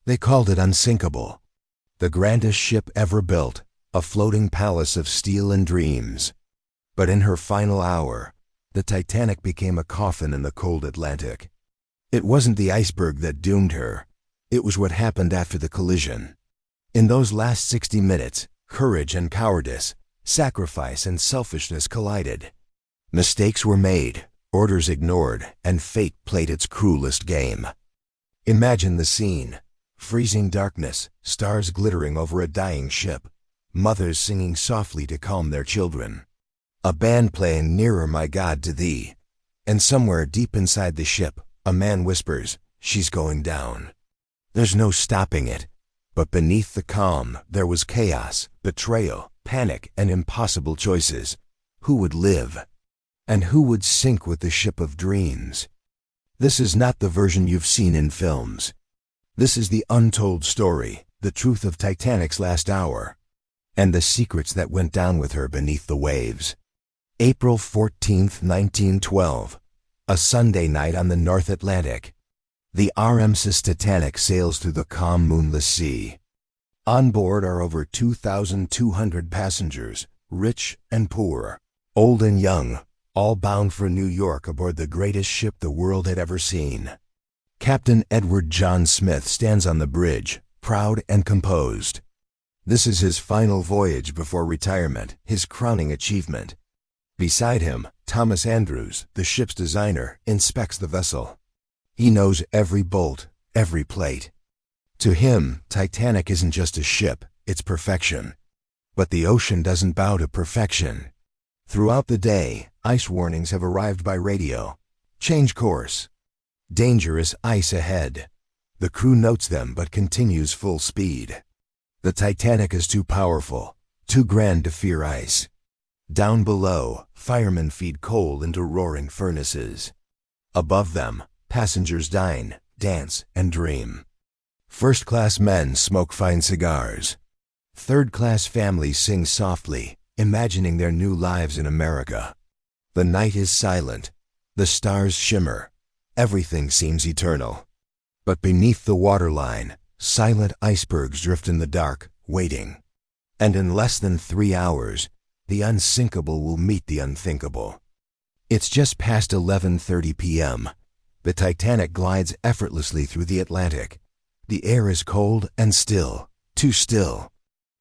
They called it unsinkable. The grandest ship ever built, a floating palace of steel and dreams. But in her final hour, the Titanic became a coffin in the cold Atlantic. It wasn't the iceberg that doomed her. It was what happened after the collision. In those last 60 minutes, courage and cowardice, sacrifice and selfishness collided. Mistakes were made, orders ignored, and fate played its cruelest game. Imagine the scene. Freezing darkness, stars glittering over a dying ship, mothers singing softly to calm their children. A band playing "Nearer, My God, to Thee," and somewhere deep inside the ship, a man whispers, "She's going down." There's no stopping it, but beneath the calm there was chaos, betrayal, panic, and impossible choices. Who would live? And who would sink with the ship of dreams? This is not the version you've seen in films. This is the untold story, the truth of Titanic's last hour, and the secrets that went down with her beneath the waves. April 14th, 1912, a Sunday night on the North Atlantic. The RMS Titanic sails through the calm, moonless sea. On board are over 2,200 passengers, rich and poor, old and young, all bound for New York aboard the greatest ship the world had ever seen. Captain Edward John Smith stands on the bridge, proud and composed. This is his final voyage before retirement, his crowning achievement. Beside him, Thomas Andrews, the ship's designer, inspects the vessel. He knows every bolt, every plate. To him, Titanic isn't just a ship, it's perfection. But the ocean doesn't bow to perfection. Throughout the day, ice warnings have arrived by radio. Change course. Dangerous ice ahead. The crew notes them but continues full speed. The Titanic is too powerful, too grand to fear ice. Down below, firemen feed coal into roaring furnaces. Above them, passengers dine, dance, and dream. First-class men smoke fine cigars. Third-class families sing softly, imagining their new lives in America. The night is silent. The stars shimmer. Everything seems eternal. But beneath the waterline, silent icebergs drift in the dark, waiting. And in less than 3 hours, the unsinkable will meet the unthinkable. It's just past 11:30 p.m. The Titanic glides effortlessly through the Atlantic. The air is cold and still, too still.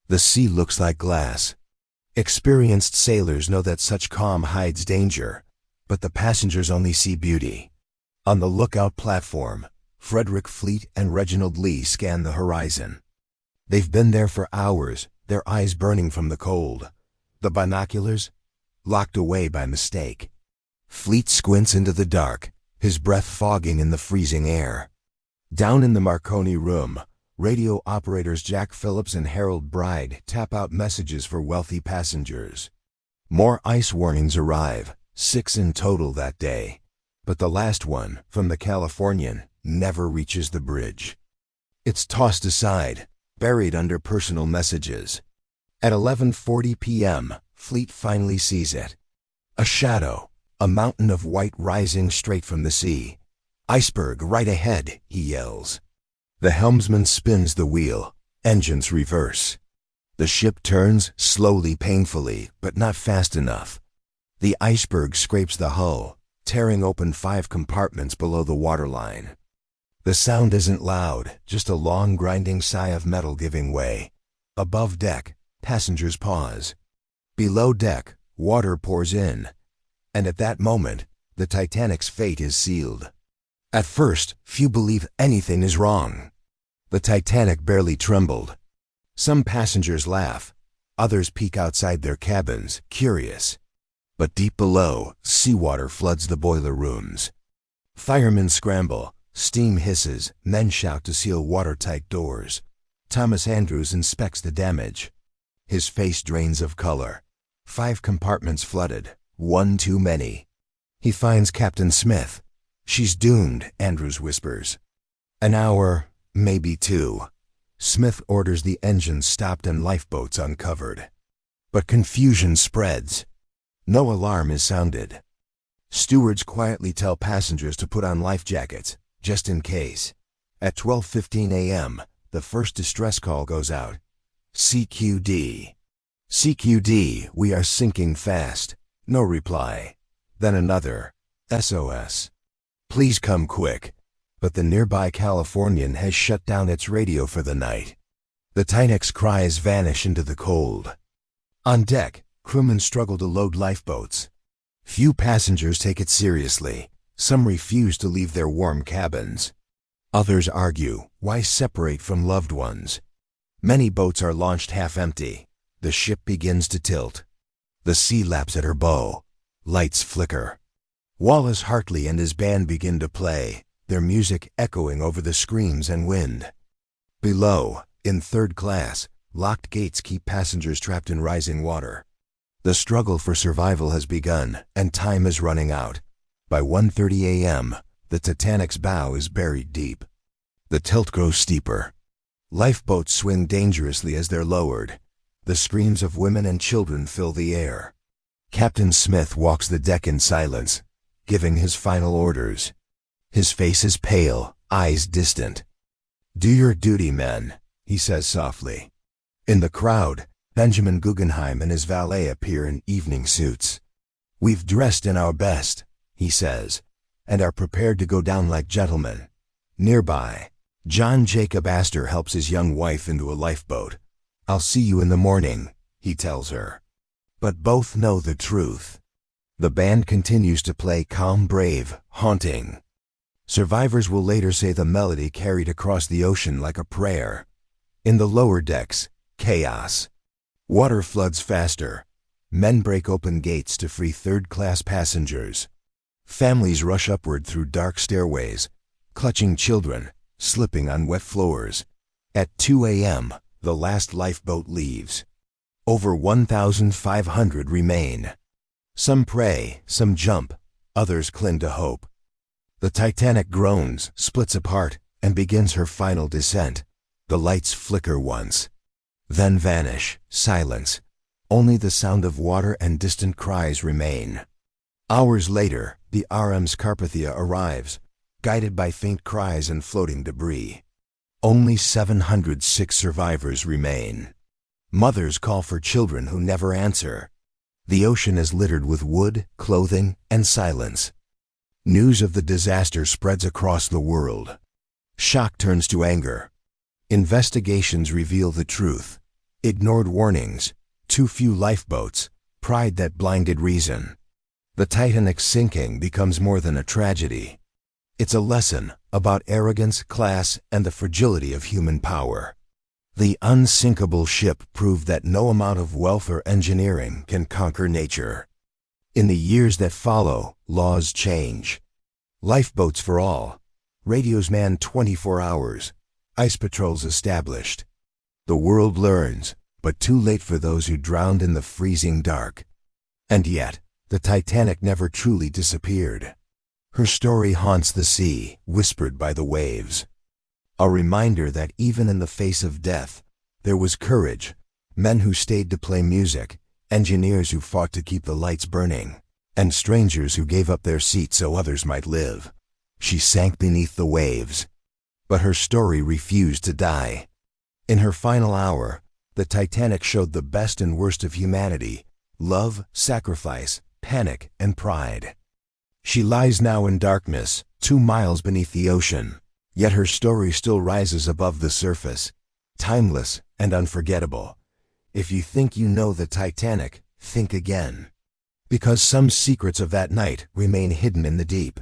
The sea looks like glass. Experienced sailors know that such calm hides danger, but the passengers only see beauty. On the lookout platform, Frederick Fleet and Reginald Lee scan the horizon. They've been there for hours, their eyes burning from the cold. The binoculars, locked away by mistake. Fleet squints into the dark, his breath fogging in the freezing air. Down in the Marconi room, radio operators Jack Phillips and Harold Bride tap out messages for wealthy passengers. More ice warnings arrive, 6 in total that day. But the last one, from the Californian, never reaches the bridge. It's tossed aside, buried under personal messages. At 11:40 p.m., Fleet finally sees it. A shadow, a mountain of white rising straight from the sea. "Iceberg right ahead," he yells. The helmsman spins the wheel, engines reverse. The ship turns, slowly, painfully, but not fast enough. The iceberg scrapes the hull, tearing open 5 compartments below the waterline. The sound isn't loud, just a long grinding sigh of metal giving way. Above deck, passengers pause. Below deck, water pours in. And at that moment, the Titanic's fate is sealed. At first, few believe anything is wrong. The Titanic barely trembled. Some passengers laugh. Others peek outside their cabins, curious. But deep below, seawater floods the boiler rooms. Firemen scramble, steam hisses, men shout to seal watertight doors. Thomas Andrews inspects the damage. His face drains of color. 5 compartments flooded, 1 too many. He finds Captain Smith. "She's doomed," Andrews whispers. An hour, maybe 2. Smith orders the engines stopped and lifeboats uncovered. But confusion spreads. No alarm is sounded. Stewards quietly tell passengers to put on life jackets, just in case. At 12:15 a.m., the first distress call goes out. CQD. CQD, we are sinking fast. No reply. Then another. SOS. Please come quick. But the nearby Californian has shut down its radio for the night. The Titanic's cries vanish into the cold. On deck, crewmen struggle to load lifeboats. Few passengers take it seriously. Some refuse to leave their warm cabins. Others argue, why separate from loved ones? Many boats are launched half empty. The ship begins to tilt. The sea laps at her bow. Lights flicker. Wallace Hartley and his band begin to play, their music echoing over the screams and wind. Below, in third class, locked gates keep passengers trapped in rising water. The struggle for survival has begun, and time is running out. By 1:30 a.m., the Titanic's bow is buried deep. The tilt grows steeper. Lifeboats swing dangerously as they're lowered. The screams of women and children fill the air. Captain Smith walks the deck in silence, giving his final orders. His face is pale, eyes distant. "Do your duty, men," he says softly. In the crowd, Benjamin Guggenheim and his valet appear in evening suits. "We've dressed in our best," he says, "and are prepared to go down like gentlemen." Nearby, John Jacob Astor helps his young wife into a lifeboat. "I'll see you in the morning," he tells her. But both know the truth. The band continues to play Calm, Brave, Haunting. Survivors will later say the melody carried across the ocean like a prayer. In the lower decks, chaos. Water floods faster. Men break open gates to free third-class passengers. Families rush upward through dark stairways, clutching children, slipping on wet floors. At 2 a.m., the last lifeboat leaves. Over 1,500 remain. Some pray, some jump, others cling to hope. The Titanic groans, splits apart, and begins her final descent. The lights flicker once, then vanish, silence. Only the sound of water and distant cries remain. Hours later, the RMS Carpathia arrives, guided by faint cries and floating debris. Only 706 survivors remain. Mothers call for children who never answer. The ocean is littered with wood, clothing, and silence. News of the disaster spreads across the world. Shock turns to anger. Investigations reveal the truth. Ignored warnings, too few lifeboats, pride that blinded reason. The Titanic's sinking becomes more than a tragedy. It's a lesson about arrogance, class, and the fragility of human power. The unsinkable ship proved that no amount of wealth or engineering can conquer nature. In the years that follow, laws change. Lifeboats for all. Radios manned 24 hours. Ice patrols established. The world learns, but too late for those who drowned in the freezing dark. And yet, the Titanic never truly disappeared. Her story haunts the sea, whispered by the waves. A reminder that even in the face of death, there was courage, men who stayed to play music, engineers who fought to keep the lights burning, and strangers who gave up their seats so others might live. She sank beneath the waves, but her story refused to die. In her final hour, the Titanic showed the best and worst of humanity: love, sacrifice, panic, and pride. She lies now in darkness, 2 miles beneath the ocean, yet her story still rises above the surface, timeless and unforgettable. If you think you know the Titanic, think again. Because some secrets of that night remain hidden in the deep.